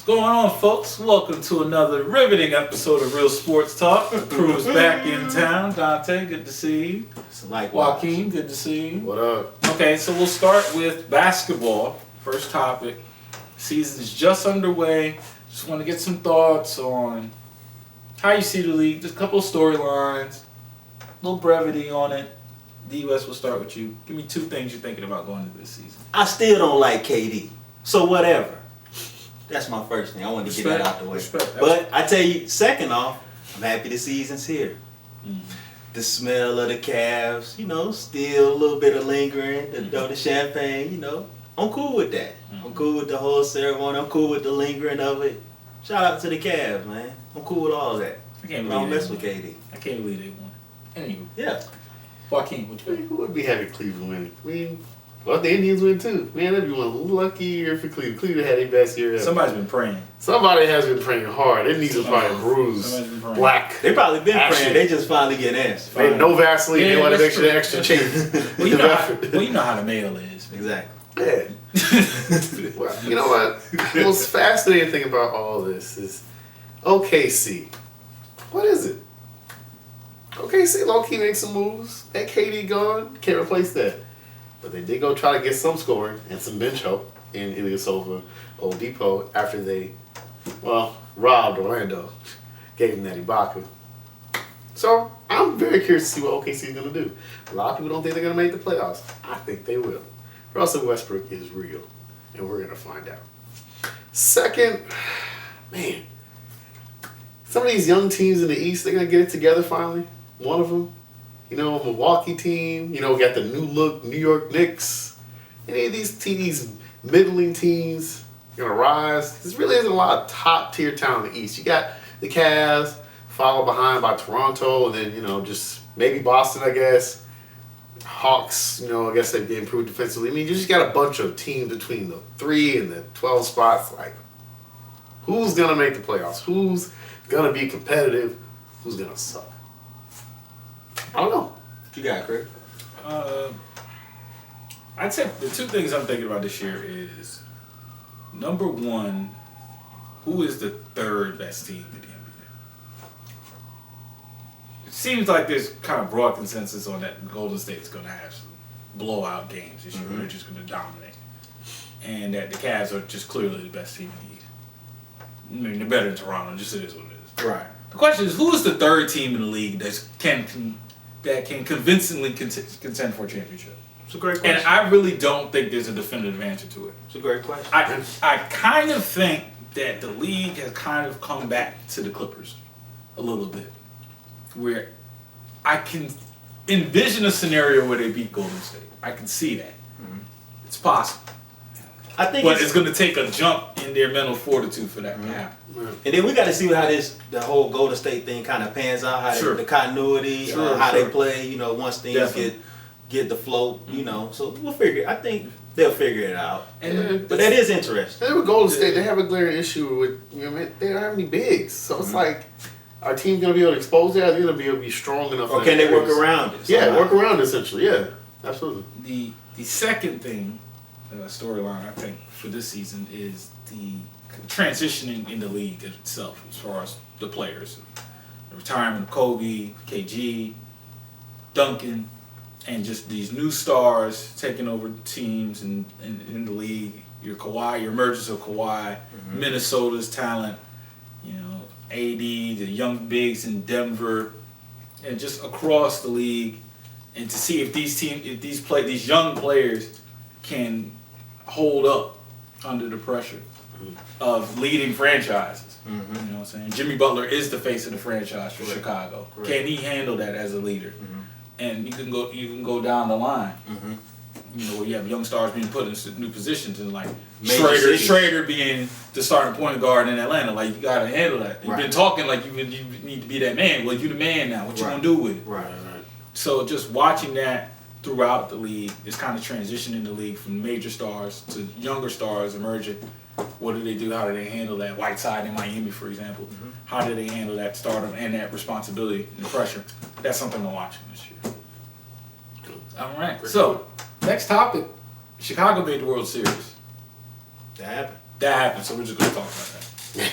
What's going on, folks? Welcome to another riveting episode of Real Sports Talk. The crew is back in town. Dante, good to see you. Joaquin, good to see you. What up? Okay, so we'll start with basketball. First topic. Season is just underway. Just want to get some thoughts on how you see the league. Just a couple of storylines. A little brevity on it. D-West, we'll start with you. Give me two things you're thinking about going into this season. I still don't like KD. So whatever. That's my first thing. I wanted to get that out the way. But I tell you, second off, I'm happy the season's here. The smell of the Cavs, still a little bit of lingering, the champagne, I'm cool with that. I'm cool with the whole ceremony. I'm cool with the lingering of it. Shout out to the Cavs, man. I'm cool with all of that. I can't believe I don't mess with KD. I can't believe they won. Anyway. Yeah. Joaquin, what you think? Who would be happy if Cleveland win? Well, the Indians win too. Man, that'd be one lucky year for Cleveland. Cleveland had their best year ever. Somebody's been praying. Somebody has been praying hard. Their knees are probably bruised, black. They probably been Ashy. praying. They just finally get answered. They no Vaseline. Yeah, they want that's an extra change. Well, you know how the mail is. Exactly. Yeah. Well, you know what? The most fascinating thing about all this is OKC. What is it? OKC low-key made some moves. That KD gone. Can't replace that. But they did go try to get some scoring and some bench help in Ilyasova Oladipo after they, robbed Orlando. Gave him that Ibaka. So, I'm very curious to see what OKC is going to do. A lot of people don't think they're going to make the playoffs. I think they will. Russell Westbrook is real, and we're going to find out. Second, man, some of these young teams in the East, they're going to get it together finally. One of them, Milwaukee team, got the new look New York Knicks. Any of these middling teams going to rise. There really isn't a lot of top-tier talent in the East. You got the Cavs, followed behind by Toronto, and then, just maybe Boston, I guess. Hawks, I guess they've improved defensively. I mean, you just got a bunch of teams between the 3 and the 12 spots. Like, who's going to make the playoffs? Who's going to be competitive? Who's going to suck? I don't know. What you got, Craig? I'd say the two things I'm thinking about this year is, number one, who is the third best team in the NBA? It seems like there's kind of broad consensus on that Golden State's going to have some blowout games this year. They're just going to dominate. And that the Cavs are just clearly the best team in the East. I mean, they're better than Toronto. Just it is what it is. Right. The question is, who is the third team in the league that can convincingly contend for a championship? It's a great question. And I really don't think there's a definitive answer to it. It's a great question. I kind of think that the league has kind of come back to the Clippers a little bit, where I can envision a scenario where they beat Golden State. I can see that. It's possible. But it's going to take a jump in their mental fortitude for that to happen. And then we got to see how the whole Golden State thing kind of pans out, how the continuity, how they play, once things get the float, So we'll figure it. I think they'll figure it out. But that is interesting. And with Golden State, they have a glaring issue with, they don't have any bigs. So it's like, our team's going to be able to expose that? Are they going to be able to be strong enough? Or can they work around it? Yeah, work around it, essentially. Yeah, absolutely. The second thing, storyline, I think, for this season is the transitioning in the league itself as far as the players. The retirement of Kobe, KG, Duncan, and just these new stars taking over teams in the league. Your Kawhi, your emergence of Kawhi, Minnesota's talent, AD, the young bigs in Denver, and just across the league, and to see if these young players can hold up under the pressure of leading franchises. You know what I'm saying? Jimmy Butler is the face of the franchise for Chicago. Can he handle that as a leader? And you can go down the line. Where you have young stars being put in new positions, and like Schrader being the starting point guard in Atlanta. Like, you got to handle that. You've been talking like you need to be that man. Well, you the man now. What you gonna do with it? Right. So just watching that throughout the league, is kind of transitioning the league from major stars to younger stars emerging. What do they do? How do they handle that? Whiteside in Miami, for example. How do they handle that stardom and that responsibility and pressure? That's something I'm watching this year. All right. So, next topic. Chicago made the World Series. That happened. that happened, so we're just gonna talk about that.